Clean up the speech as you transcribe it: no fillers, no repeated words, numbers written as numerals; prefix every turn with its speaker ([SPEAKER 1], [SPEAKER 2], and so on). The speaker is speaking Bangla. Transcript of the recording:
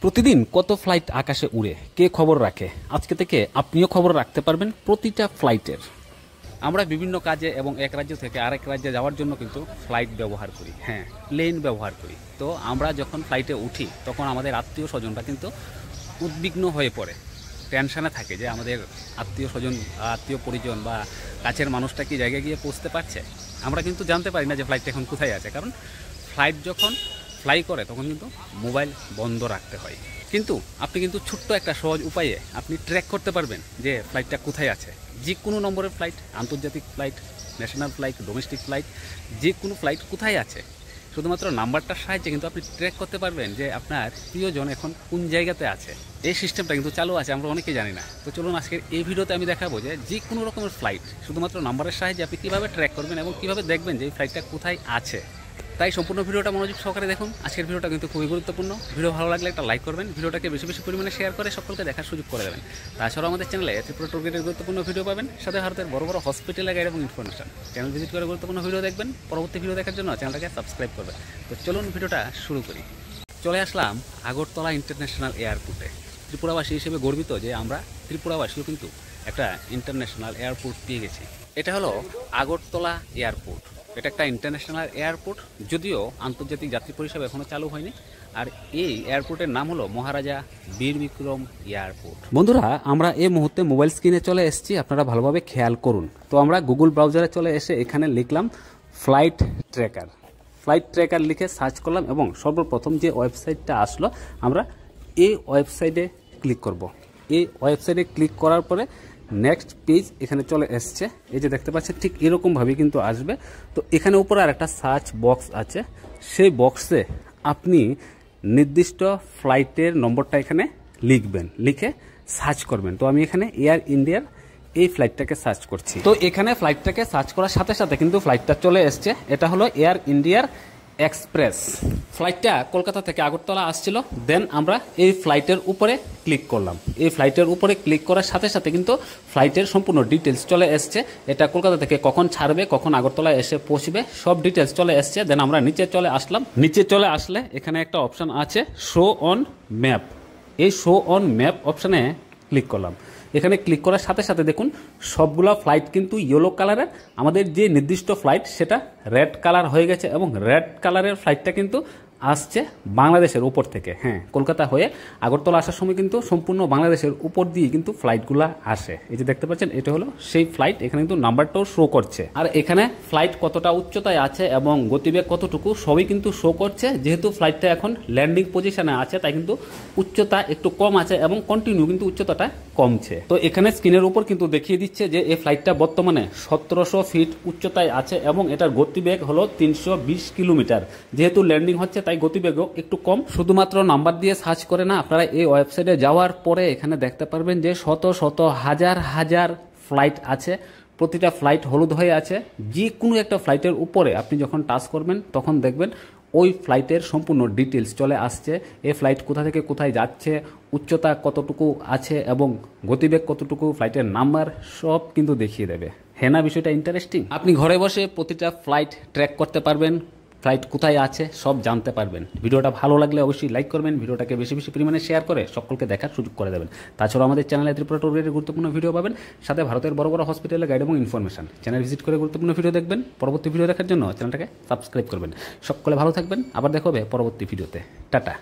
[SPEAKER 1] প্রতিদিন কত ফ্লাইট আকাশে উড়ে কে খবর রাখে? আজকে থেকে আপনিও খবর রাখতে পারবেন প্রতিটা ফ্লাইটের। আমরা বিভিন্ন কাজে এবং এক রাজ্য থেকে আরেক রাজ্যে যাওয়ার জন্য কিন্তু ফ্লাইট ব্যবহার করি, হ্যাঁ প্লেন ব্যবহার করি। তো আমরা যখন ফ্লাইটে উঠি তখন আমাদের আত্মীয় স্বজনরা কিন্তু উদ্বিগ্ন হয়ে পড়ে, টেনশানে থাকে যে আমাদের আত্মীয় স্বজন আত্মীয় পরিজন বা কাছের মানুষটা কি জায়গায় গিয়ে পৌঁছতে পারছে। আমরা কিন্তু জানতে পারি না যে ফ্লাইটটা এখন কোথায় আছে, কারণ ফ্লাইট যখন ফ্লাই করে তখন কিন্তু মোবাইল বন্ধ রাখতে হয়। কিন্তু আপনি কিন্তু ছোট্ট একটা সহজ উপায়ে আপনি ট্র্যাক করতে পারবেন যে ফ্লাইটটা কোথায় আছে। যে কোনো নম্বরের ফ্লাইট, আন্তর্জাতিক flight, national flight, domestic flight, যে কোনো ফ্লাইট কোথায় আছে শুধুমাত্র নাম্বারটার সাহায্যে কিন্তু আপনি ট্র্যাক করতে পারবেন যে আপনার প্রিয়জন এখন কোন জায়গাতে আছে। এই সিস্টেমটা কিন্তু চালু আছে, আমরা অনেকেই জানি না। তো চলুন আজকের এই ভিডিওতে আমি দেখাবো যে কোনো রকমের ফ্লাইট শুধুমাত্র নাম্বারের সাহায্যে আপনি কীভাবে ট্র্যাক করবেন এবং কীভাবে দেখবেন যে এই ফ্লাইটটা কোথায় আছে। তাই সম্পূর্ণ ভিডিওটা মনোযোগ সহকারে দেখুন। আজকের ভিডিওটা কিন্তু খুবই গুরুত্বপূর্ণ। ভিডিও ভালো লাগলে একটা লাইক করবেন, ভিডিওটাকে বেশি বেশি পরিমাণে শেয়ার করে সকলকে দেখার সুযোগ করে দেবেন। তাছাড়াও আমাদের চ্যানেলে ত্রিপুরা ট্যুর গাইডের গুরুত্বপূর্ণ ভিডিও পাবেন, সাথে ভারতের বড় বড় হসপিটালের গাইড এবং ইনফরমেশন। চ্যানেল ভিজিট করে গুরুত্বপূর্ণ ভিডিও দেখবেন। পরবর্তী ভিডিও দেখার জন্য চ্যানেলটাকে সাবস্ক্রাইব করবেন। তো চলুন ভিডিওটা শুরু করি। চলে আসলাম আগরতলা ইন্টারন্যাশনাল এয়ারপোর্টে। ত্রিপুরাবাসী হিসেবে গর্বিত যে আমরা ত্রিপুরাবাসীও কিন্তু একটা ইন্টারন্যাশনাল এয়ারপোর্ট পেয়ে গেছি। এটা হলো আগরতলা এয়ারপোর্ট। এটা একটা ইন্টারন্যাশনাল এয়ারপোর্ট, যদিও আন্তর্জাতিক যাত্রী পরিষেবা এখনও চালু হয়নি। আর এই এয়ারপোর্টের নাম হলো মহারাজা বীর বিক্রম এয়ারপোর্ট। বন্ধুরা, আমরা এই মুহূর্তে মোবাইল স্ক্রিনে চলে এসেছি, আপনারা ভালোভাবে খেয়াল করুন। তো আমরা গুগল ব্রাউজারে চলে এসে এখানে লিখলাম ফ্লাইট ট্র্যাকার। ফ্লাইট ট্র্যাকার লিখে সার্চ করলাম এবং সর্বপ্রথম যে ওয়েবসাইটটা আসলো আমরা এই ওয়েবসাইটে ক্লিক করব। এই ওয়েবসাইটে ক্লিক করার পরে নেক্সট পেজ এখানে চলে এসছে। এই যে দেখতে পাচ্ছেন ঠিক এরকমভাবে কিন্তু আসবে। তো এখানে উপরে আর একটা সার্চ বক্স আছে, সেই বক্সে আপনি নির্দিষ্ট ফ্লাইটের নম্বরটা এখানে লিখবেন, লিখে সার্চ করবেন। তো আমি এখানে এয়ার ইন্ডিয়ার এই ফ্লাইটটাকে সার্চ করছি। তো এখানে ফ্লাইটটাকে সার্চ করার সাথে সাথে কিন্তু ফ্লাইটটা চলে এসছে। এটা হলো এয়ার ইন্ডিয়ার এক্সপ্রেস। ফ্লাইটটা কলকাতা থেকে আগরতলা আসছিল। দেন আমরা এই ফ্লাইটের উপরে ক্লিক করলাম। এই ফ্লাইটের উপরে ক্লিক করার সাথে সাথে কিন্তু ফ্লাইটের সম্পূর্ণ ডিটেলস চলে এসছে। এটা কলকাতা থেকে কখন ছাড়বে, কখন আগরতলায় এসে পৌঁছবে, সব ডিটেলস চলে এসছে। দেন আমরা নিচে চলে আসলাম। নিচে চলে আসলে এখানে একটা অপশান আছে শো অন ম্যাপ। এই শো অন ম্যাপ অপশানে ক্লিক করলাম। এখানে ক্লিক করার সাথে সাথে দেখুন সবগুলো ফ্লাইট কিন্তু ইয়েলো কালারের, আমাদের যে নির্দিষ্ট ফ্লাইট সেটা রেড কালার হয়ে গেছে এবং রেড কালারের ফ্লাইটটা কিন্তু আসছে বাংলাদেশের উপর থেকে। হ্যাঁ, কলকাতা হয়ে আগরতলা আসার সময় কিন্তু সম্পূর্ণ বাংলাদেশের উপর দিয়ে কিন্তু ফ্লাইটগুলো আসে। এই যে দেখতে পাচ্ছেন এটা হলো সেই ফ্লাইট। এখানে কিন্তু নাম্বারটাও শো করছে, আর এখানে ফ্লাইট কতটা উচ্চতায় আছে এবং গতিবেগ কতটুকু সবই কিন্তু শো করছে। যেহেতু ফ্লাইটটা এখন ল্যান্ডিং পজিশনে আছে তাই কিন্তু উচ্চতা একটু কম আছে এবং কন্টিনিউ কিন্তু উচ্চতাটা কমছে। তো এখানে স্ক্রিনের উপর কিন্তু দেখিয়ে দিচ্ছে যে এই ফ্লাইটটা বর্তমানে 1700 ফিট উচ্চতায় আছে এবং এটার গতিবেগ হলো 320 কিলোমিটার। যেহেতু ল্যান্ডিং হচ্ছে তাই গতিবেগও একটু কম। শুধুমাত্র নাম্বার দিয়ে সার্চ করে না, আপনারা এই ওয়েবসাইটে যাওয়ার পরে এখানে দেখতে পারবেন যে শত শত হাজার হাজার ফ্লাইট আছে। প্রতিটা ফ্লাইট হলুদ হয়ে আছে। যে কোনো একটা ফ্লাইটের উপরে আপনি যখন টাচ করবেন তখন দেখবেন ওই ফ্লাইটের সম্পূর্ণ ডিটেলস চলে আসছে। এই ফ্লাইট কোথা থেকে কোথায় যাচ্ছে, উচ্চতা কতটুকু আছে এবং গতিবেগ কতটুকু, ফ্লাইটের নাম্বার সব কিন্তু দেখিয়ে দেবে। হ্যাঁ না, বিষয়টা ইন্টারেস্টিং। আপনি ঘরে বসে প্রতিটা ফ্লাইট ট্র্যাক করতে পারবেন, ফ্লাইট কোথায় আছে সব জানতে পারবেন। ভিডিওটা ভালো লাগলে অবশ্যই লাইক করবেন, ভিডিওটাকে বেশি বেশি পরিমাণে শেয়ার করে সকলকে দেখার সুযোগ করে দেবেন। তাছাড়াও আমাদের চ্যানেলে ত্রিপুরা ট্যুর গাইডের গুরুত্বপূর্ণ ভিডিও পাবেন, সাথে ভারতের বড় বড় হসপিটালের গাইড এবং ইনফরমেশন। চ্যানেল ভিজিট করে গুরুত্বপূর্ণ ভিডিও দেখবেন। পরবর্তী ভিডিও দেখার জন্য চ্যানেলটাকে সাবস্ক্রাইব করবেন। সকলে ভালো থাকবেন, আবার দেখা হবে পরবর্তী ভিডিওতে। টাটা।